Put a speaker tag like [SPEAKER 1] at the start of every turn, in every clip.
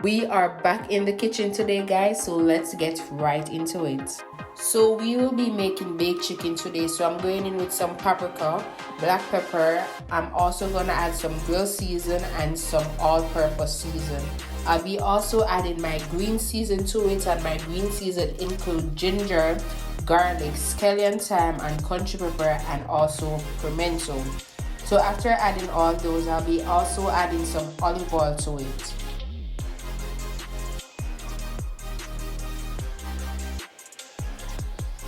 [SPEAKER 1] We are back in the kitchen today, guys, so let's get right into it. So we will be making baked chicken today. So I'm going in with some paprika, black pepper. I'm also gonna add some grill season and some all-purpose season. I'll be also adding my green season to it, and my green season include ginger, garlic, scallion thyme, and country pepper, and also pimento. So after adding all those, I'll be also adding some olive oil to it.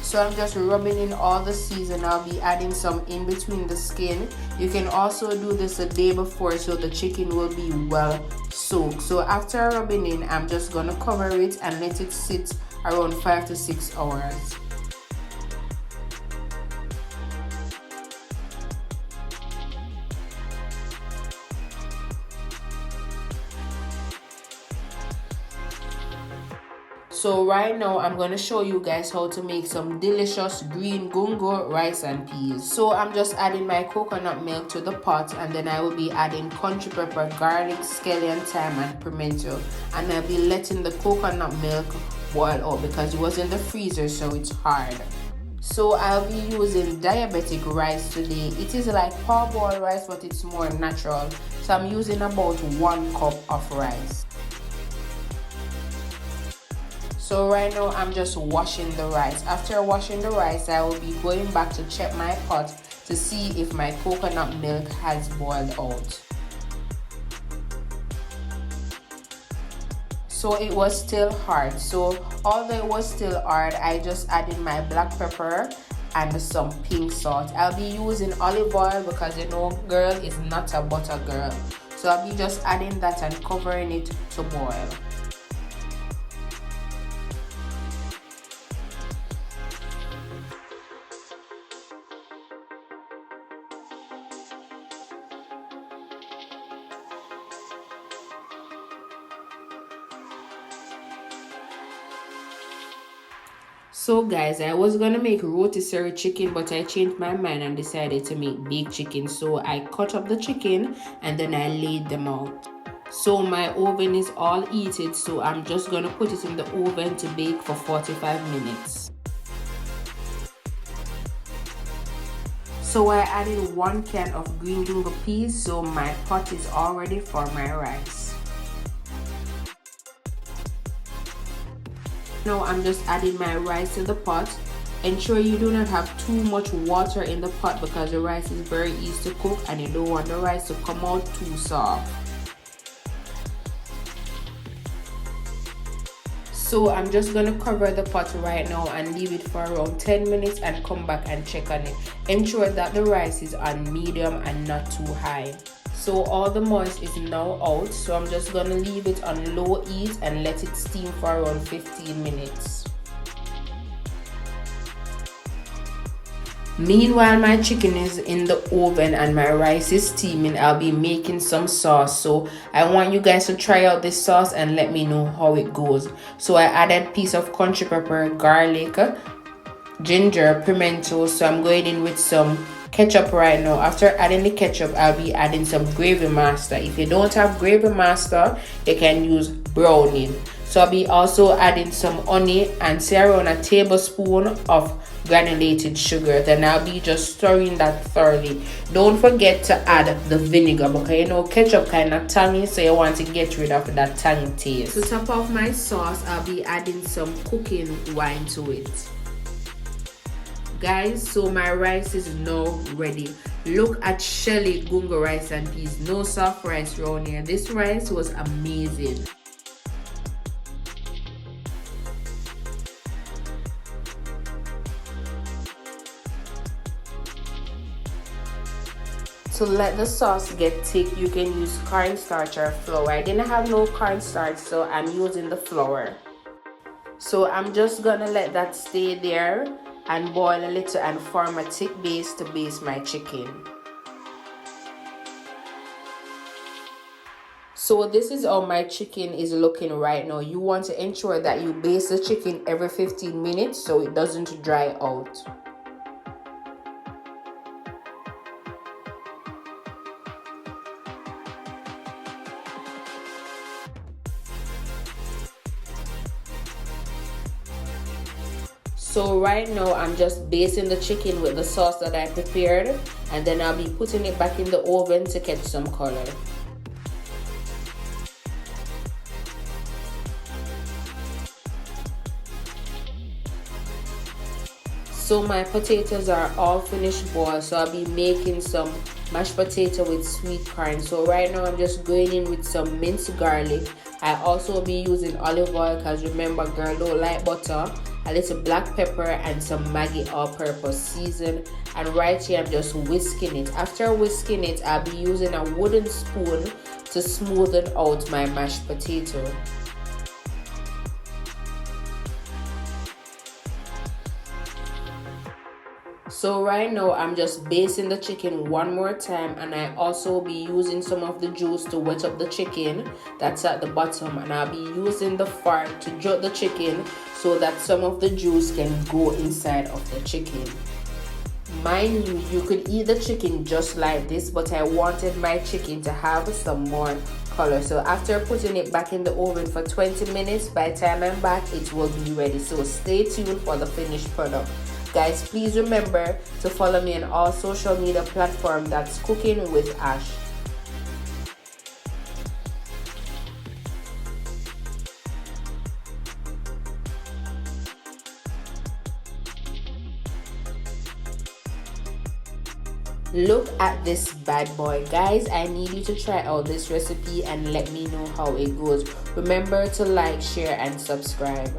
[SPEAKER 1] So I'm just rubbing in all the season. I'll be adding some in between the skin. You can also do this a day before so the chicken will be well soaked. So after rubbing in, I'm just gonna cover it and let it sit around 5 to 6 hours. So right now I'm going to show you guys how to make some delicious green gungo rice and peas. So I'm just adding my coconut milk to the pot, and then I will be adding country pepper, garlic, scallion thyme, and pimento, and I'll be letting the coconut milk boil out because it was in the freezer, so it's hard. So I'll be using diabetic rice today. It is like parboiled rice, but it's more natural. So I'm using about 1 cup of rice. So right now I'm just washing the rice. After washing the rice, I will be going back to check my pot to see if my coconut milk has boiled out. So it was still hard. So although it was still hard, I just added my black pepper and some pink salt. I'll be using olive oil because you know girl is not a butter girl. So I'll be just adding that and covering it to boil. So guys, I was gonna make rotisserie chicken, but I changed my mind and decided to make baked chicken. So I cut up the chicken and then I laid them out. So my oven is all heated, so I'm just gonna put it in the oven to bake for 45 minutes. So I added 1 can of green Gungo peas, so my pot is all ready for my rice. Now I'm just adding my rice in the pot. Ensure you do not have too much water in the pot because the rice is very easy to cook and you don't want the rice to come out too soft. So I'm just going to cover the pot right now and leave it for around 10 minutes and come back and check on it. Ensure that the rice is on medium and not too high. So all the moist is now out, so I'm just going to leave it on low heat and let it steam for around 15 minutes. Meanwhile, my chicken is in the oven and my rice is steaming. I'll be making some sauce. So I want you guys to try out this sauce and let me know how it goes. So I added piece of country pepper, garlic, ginger, pimento. So I'm going in with some ketchup right now. After adding the ketchup, I'll be adding some gravy master. If you don't have gravy master, you can use browning. So I'll be also adding some honey and say around a tablespoon of granulated sugar. Then I'll be just stirring that thoroughly. Don't forget to add the vinegar because you know ketchup kind of tangy, so you want to get rid of that tangy taste. To top off my sauce, I'll be adding some cooking wine to it. Guys, so my rice is now ready. Look at Shelly Gungo rice and peas. No soft rice around here. This rice was amazing. To let the sauce get thick, you can use cornstarch or flour. I didn't have no cornstarch, so I'm using the flour. So I'm just gonna let that stay there and boil a little and form a thick base to base my chicken. So this is how my chicken is looking right now. You want to ensure that you baste the chicken every 15 minutes so it doesn't dry out. So right now I'm just basting the chicken with the sauce that I prepared, and then I'll be putting it back in the oven to catch some color. So my potatoes are all finished boiled, so I'll be making some mashed potato with sweet corn. So right now I'm just going in with some minced garlic. I also will be using olive oil because remember, girl don't like butter. A little black pepper and some Maggi all-purpose season. And right here I'm just whisking it. After whisking it, I'll be using a wooden spoon to smoothen out my mashed potato. So right now I'm just basting the chicken one more time, and I also will be using some of the juice to wet up the chicken that's at the bottom, and I'll be using the fork to jut the chicken so that some of the juice can go inside of the chicken. Mind you, you could eat the chicken just like this, but I wanted my chicken to have some more color. So after putting it back in the oven for 20 minutes, by the time I'm back, it will be ready. So stay tuned for the finished product. Guys, please remember to follow me on all social media platforms. That's Cooking with Ash. Look at this bad boy. Guys, I need you to try out this recipe and let me know how it goes. Remember to like, share, and subscribe.